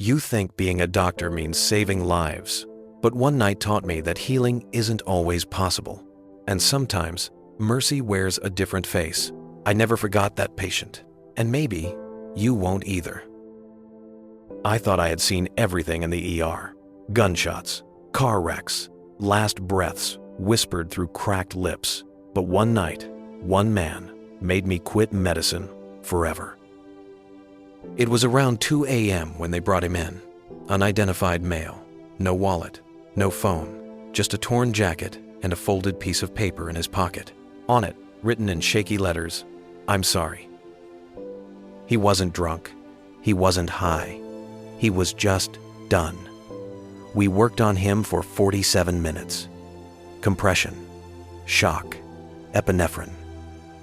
You think being a doctor means saving lives, but one night taught me that healing isn't always possible, and sometimes mercy wears a different face. I never forgot that patient, and maybe you won't either. I thought I had seen everything in the ER. Gunshots, car wrecks, last breaths whispered through cracked lips. But one night, one man made me quit medicine forever. It was around 2 a.m. when they brought him in. Unidentified male, no wallet, no phone, just a torn jacket and a folded piece of paper in his pocket. On it, written in shaky letters, "I'm sorry." He wasn't drunk. He wasn't high. He was just done. We worked on him for 47 minutes. Compression, shock, epinephrine.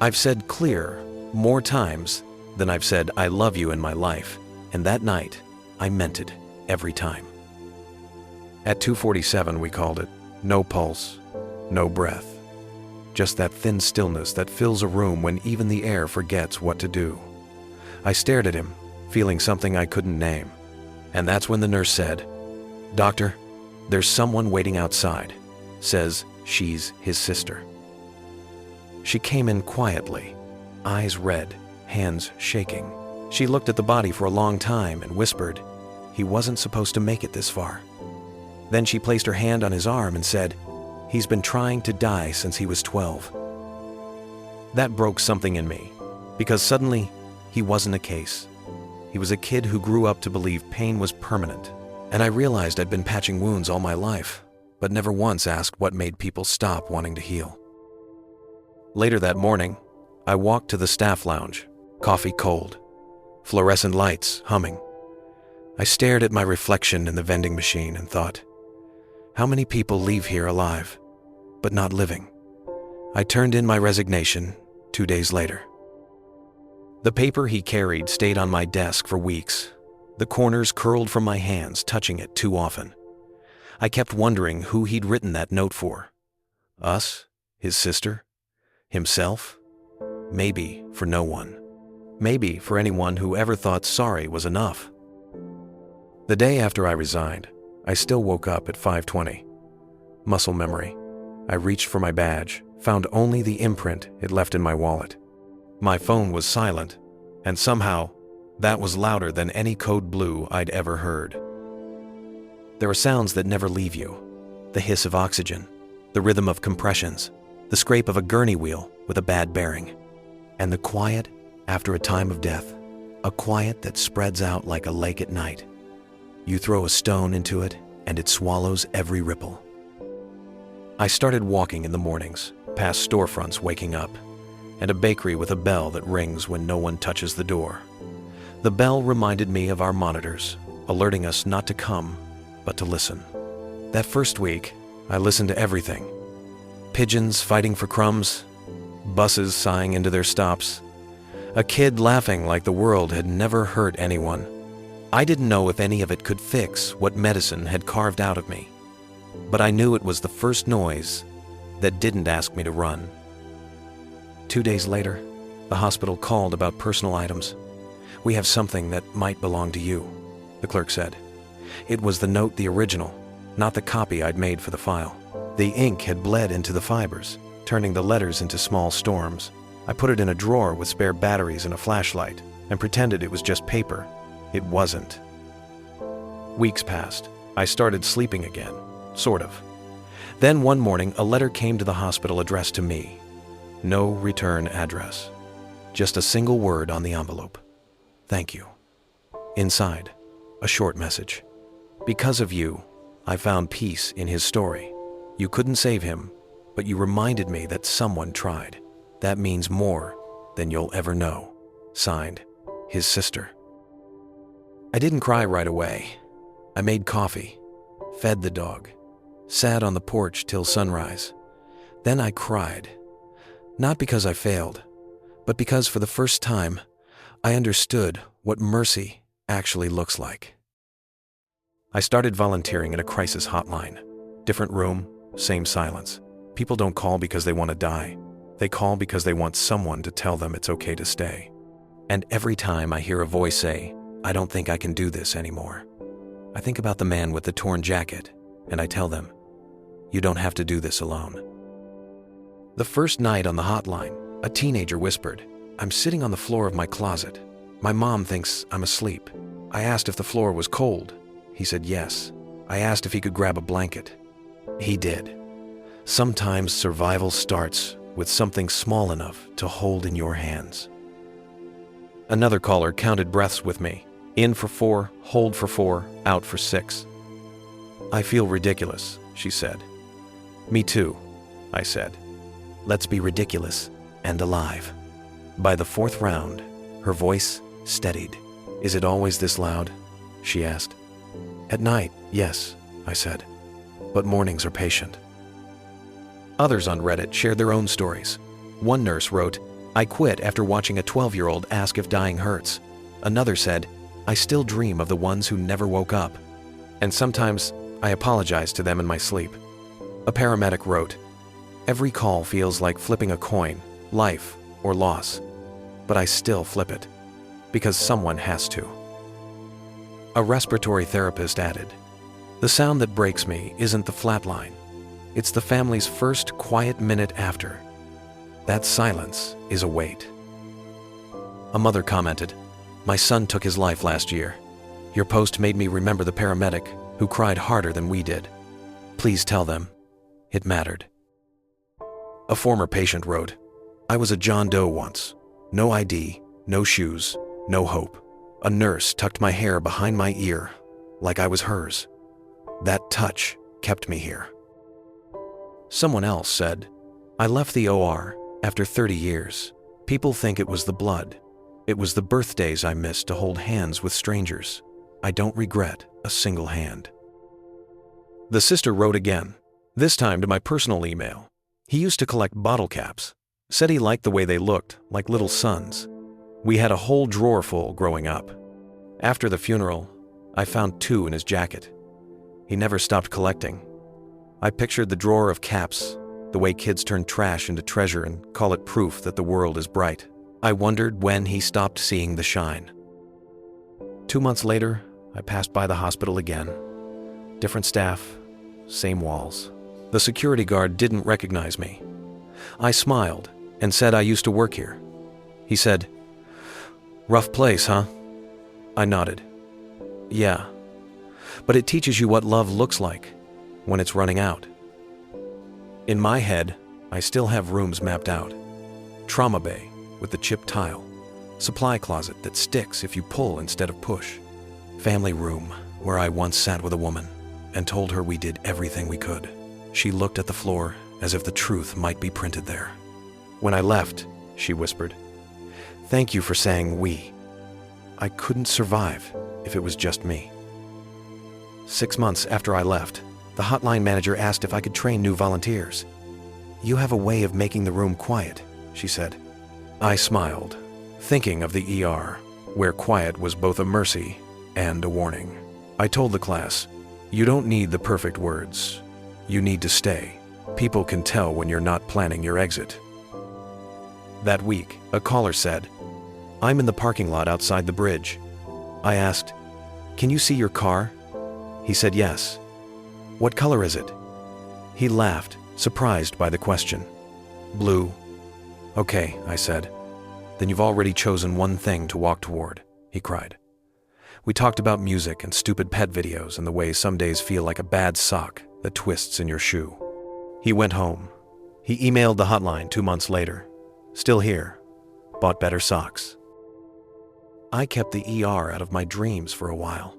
I've said clear more times than I've said I love you in my life, and that night, I meant it every time. At 2:47 we called it. No pulse, no breath. Just that thin stillness that fills a room when even the air forgets what to do. I stared at him, feeling something I couldn't name. And that's when the nurse said, "Doctor, there's someone waiting outside. Says she's his sister." She came in quietly, eyes red, hands shaking. She looked at the body for a long time and whispered, "He wasn't supposed to make it this far." Then she placed her hand on his arm and said, "He's been trying to die since he was 12. That broke something in me, because suddenly he wasn't a case. He was a kid who grew up to believe pain was permanent, and I realized I'd been patching wounds all my life, but never once asked what made people stop wanting to heal. Later that morning, I walked to the staff lounge, coffee cold, fluorescent lights humming. I stared at my reflection in the vending machine and thought, how many people leave here alive, but not living? I turned in my resignation 2 days later. The paper he carried stayed on my desk for weeks. The corners curled from my hands, touching it too often. I kept wondering who he'd written that note for. Us? His sister? Himself? Maybe for no one. Maybe for anyone who ever thought sorry was enough. The day after I resigned, I still woke up at 5:20. Muscle memory. I reached for my badge, found only the imprint it left in my wallet. My phone was silent, and somehow, that was louder than any code blue I'd ever heard. There are sounds that never leave you. The hiss of oxygen, the rhythm of compressions, the scrape of a gurney wheel with a bad bearing, and the quiet after a time of death, a quiet that spreads out like a lake at night. You throw a stone into it, and it swallows every ripple. I started walking in the mornings, past storefronts waking up, and a bakery with a bell that rings when no one touches the door. The bell reminded me of our monitors, alerting us not to come, but to listen. That first week, I listened to everything. Pigeons fighting for crumbs, buses sighing into their stops, a kid laughing like the world had never hurt anyone. I didn't know if any of it could fix what medicine had carved out of me, but I knew it was the first noise that didn't ask me to run. 2 days later, the hospital called about personal items. "We have something that might belong to you," the clerk said. It was the note, the original, not the copy I'd made for the file. The ink had bled into the fibers, turning the letters into small storms. I put it in a drawer with spare batteries and a flashlight and pretended it was just paper. It wasn't. Weeks passed. I started sleeping again, sort of. Then one morning, a letter came to the hospital addressed to me. No return address. Just a single word on the envelope. "Thank you." Inside, a short message. "Because of you, I found peace in his story. You couldn't save him, but you reminded me that someone tried. That means more than you'll ever know. Signed, his sister." I didn't cry right away. I made coffee, fed the dog, sat on the porch till sunrise. Then I cried. Not because I failed, but because for the first time, I understood what mercy actually looks like. I started volunteering at a crisis hotline. Different room, same silence. People don't call because they want to die. They call because they want someone to tell them it's okay to stay. And every time I hear a voice say, "I don't think I can do this anymore," I think about the man with the torn jacket, and I tell them, you don't have to do this alone. The first night on the hotline, a teenager whispered, I'm sitting on the floor of my closet. My mom thinks I'm asleep. I asked if the floor was cold. He said yes. I asked if he could grab a blanket. He did. Sometimes survival starts with something small enough to hold in your hands. Another caller counted breaths with me. In for 4, hold for 4, out for 6. I feel ridiculous, she said. Me too, I said. Let's be ridiculous and alive. By the 4th round, her voice steadied. Is it always this loud? She asked. At night, yes, I said. But mornings are patient. Others on Reddit shared their own stories. One nurse wrote, I quit after watching a 12-year-old ask if dying hurts. Another said, I still dream of the ones who never woke up. And sometimes I apologize to them in my sleep. A paramedic wrote, every call feels like flipping a coin, life or loss. But I still flip it, because someone has to. A respiratory therapist added, the sound that breaks me isn't the flatline. It's the family's first quiet minute after. That silence is a weight. A mother commented, my son took his life last year. Your post made me remember the paramedic who cried harder than we did. Please tell them it mattered. A former patient wrote, I was a John Doe once. No ID, no shoes, no hope. A nurse tucked my hair behind my ear like I was hers. That touch kept me here. Someone else said, I left the OR after 30 years. People think it was the blood. It was the birthdays I missed to hold hands with strangers. I don't regret a single hand. The sister wrote again, this time to my personal email. He used to collect bottle caps. Said he liked the way they looked, like little suns. We had a whole drawer full growing up. After the funeral, I found 2 in his jacket. He never stopped collecting. I pictured the drawer of caps, the way kids turn trash into treasure and call it proof that the world is bright. I wondered when he stopped seeing the shine. 2 months later, I passed by the hospital again. Different staff, same walls. The security guard didn't recognize me. I smiled and said I used to work here. He said, rough place, huh? I nodded. Yeah, but it teaches you what love looks like when it's running out. In my head, I still have rooms mapped out. Trauma bay with the chipped tile. Supply closet that sticks if you pull instead of push. Family room where I once sat with a woman and told her we did everything we could. She looked at the floor as if the truth might be printed there. When I left, she whispered, thank you for saying we. I couldn't survive if it was just me. 6 months after I left, the hotline manager asked if I could train new volunteers. You have a way of making the room quiet, she said. I smiled, thinking of the ER, where quiet was both a mercy and a warning. I told the class, you don't need the perfect words. You need to stay. People can tell when you're not planning your exit. That week, a caller said, I'm in the parking lot outside the bridge. I asked, can you see your car? He said yes. What color is it? He laughed, surprised by the question. Blue. Okay, I said. Then you've already chosen one thing to walk toward, he cried. We talked about music and stupid pet videos and the way some days feel like a bad sock that twists in your shoe. He went home. He emailed the hotline 2 months later. Still here. Bought better socks. I kept the ER out of my dreams for a while.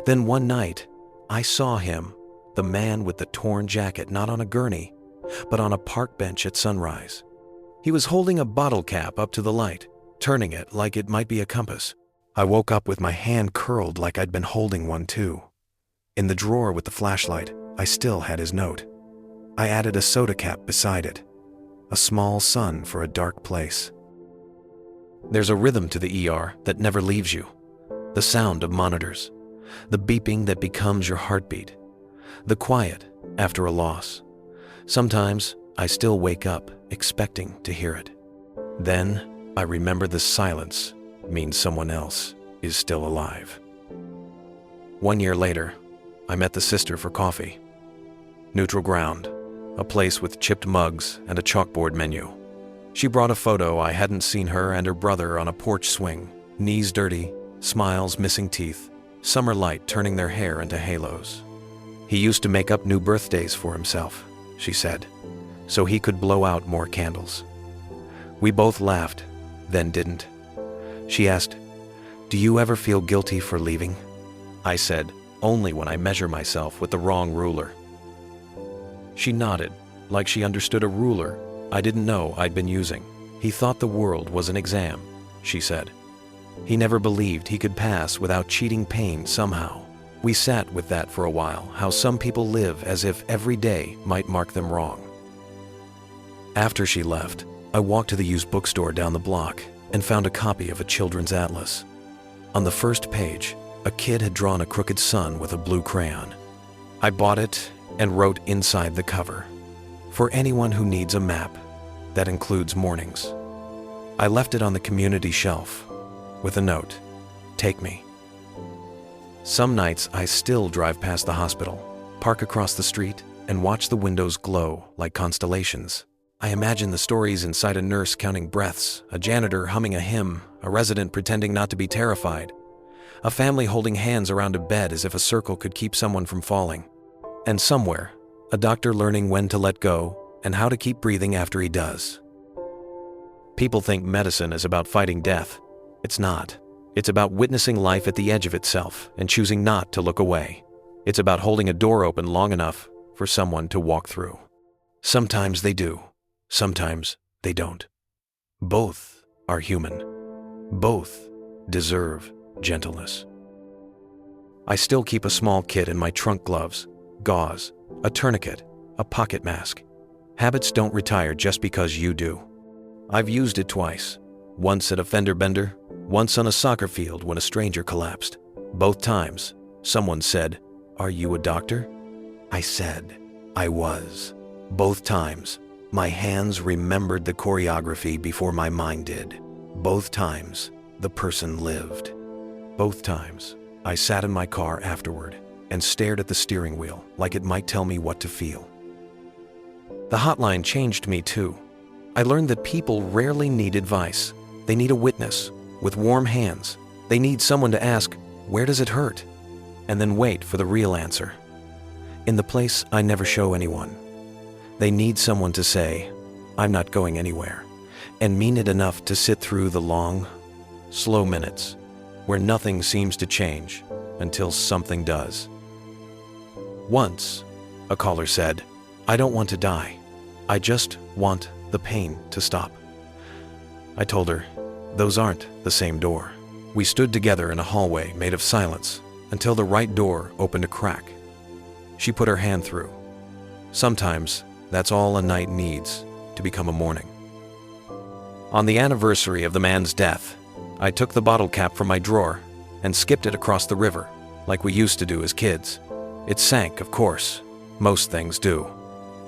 Then one night, I saw him, the man with the torn jacket, not on a gurney, but on a park bench at sunrise. He was holding a bottle cap up to the light, turning it like it might be a compass. I woke up with my hand curled like I'd been holding one too. In the drawer with the flashlight, I still had his note. I added a soda cap beside it. A small sun for a dark place. There's a rhythm to the ER that never leaves you. The sound of monitors. The beeping that becomes your heartbeat. The quiet after a loss. Sometimes I still wake up expecting to hear it. Then I remember the silence means someone else is still alive. 1 year later, I met the sister for coffee. Neutral ground, a place with chipped mugs and a chalkboard menu. She brought a photo I hadn't seen her and her brother on a porch swing, knees dirty, smiles missing teeth, summer light turning their hair into halos. He used to make up new birthdays for himself, she said, so he could blow out more candles. We both laughed, then didn't. She asked, "Do you ever feel guilty for leaving?" I said, "Only when I measure myself with the wrong ruler." She nodded, like she understood a ruler I didn't know I'd been using. "He thought the world was an exam," she said. "He never believed he could pass without cheating pain somehow." We sat with that for a while, how some people live as if every day might mark them wrong. After she left, I walked to the used bookstore down the block and found a copy of a children's atlas. On the first page, a kid had drawn a crooked sun with a blue crayon. I bought it and wrote inside the cover, "For anyone who needs a map that includes mornings." I left it on the community shelf with a note, "Take me." Some nights I still drive past the hospital, park across the street, and watch the windows glow like constellations. I imagine the stories inside: a nurse counting breaths, a janitor humming a hymn, a resident pretending not to be terrified, a family holding hands around a bed as if a circle could keep someone from falling, and somewhere, a doctor learning when to let go and how to keep breathing after he does. People think medicine is about fighting death. It's not. It's about witnessing life at the edge of itself and choosing not to look away. It's about holding a door open long enough for someone to walk through. Sometimes they do. Sometimes they don't. Both are human. Both deserve gentleness. I still keep a small kit in my trunk: gloves, gauze, a tourniquet, a pocket mask. Habits don't retire just because you do. I've used it twice. Once at a fender bender, once on a soccer field when a stranger collapsed. Both times, someone said, "Are you a doctor?" I said, "I was." Both times, my hands remembered the choreography before my mind did. Both times, the person lived. Both times, I sat in my car afterward and stared at the steering wheel like it might tell me what to feel. The hotline changed me too. I learned that people rarely need advice. They need a witness with warm hands. They need someone to ask, "Where does it hurt?" and then wait for the real answer. In the place I never show anyone, they need someone to say, "I'm not going anywhere," and mean it enough to sit through the long, slow minutes where nothing seems to change until something does. Once, a caller said, "I don't want to die. I just want the pain to stop." I told her, "Those aren't the same door." We stood together in a hallway made of silence until the right door opened a crack. She put her hand through. Sometimes that's all a night needs to become a morning. On the anniversary of the man's death, I took the bottle cap from my drawer and skipped it across the river, like we used to do as kids. It sank, of course. Most things do.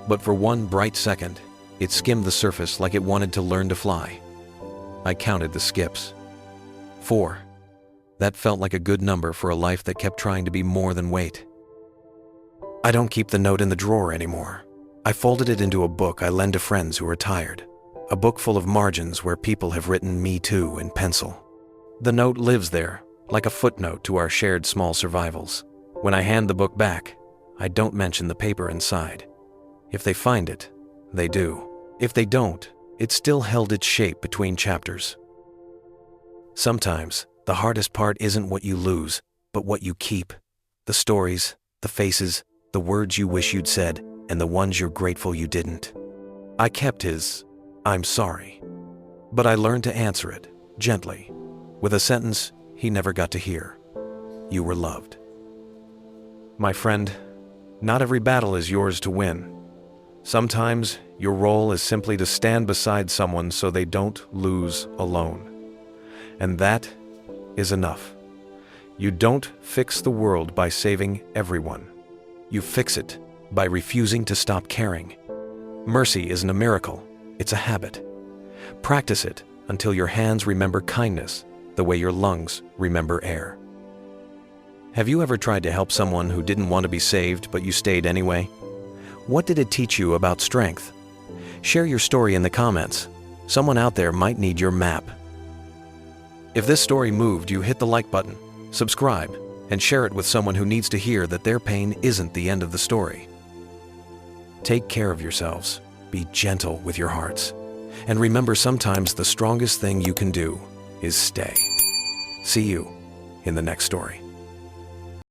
But for one bright second, it skimmed the surface like it wanted to learn to fly. I counted the skips. 4. That felt like a good number for a life that kept trying to be more than weight. I don't keep the note in the drawer anymore. I folded it into a book I lend to friends who are tired. A book full of margins where people have written "Me Too" in pencil. The note lives there, like a footnote to our shared small survivals. When I hand the book back, I don't mention the paper inside. If they find it, they do. If they don't, it still held its shape between chapters. Sometimes, the hardest part isn't what you lose, but what you keep. The stories, the faces, the words you wish you'd said, and the ones you're grateful you didn't. I kept his "I'm sorry," but I learned to answer it, gently, with a sentence he never got to hear. "You were loved." My friend, not every battle is yours to win. Sometimes your role is simply to stand beside someone so they don't lose alone. And that is enough. You don't fix the world by saving everyone. You fix it by refusing to stop caring. Mercy isn't a miracle, it's a habit. Practice it until your hands remember kindness the way your lungs remember air. Have you ever tried to help someone who didn't want to be saved, but you stayed anyway? What did it teach you about strength? Share your story in the comments. Someone out there might need your map. If this story moved you, hit the like button, subscribe, and share it with someone who needs to hear that their pain isn't the end of the story. Take care of yourselves, be gentle with your hearts, and remember, sometimes the strongest thing you can do is stay. See you in the next story.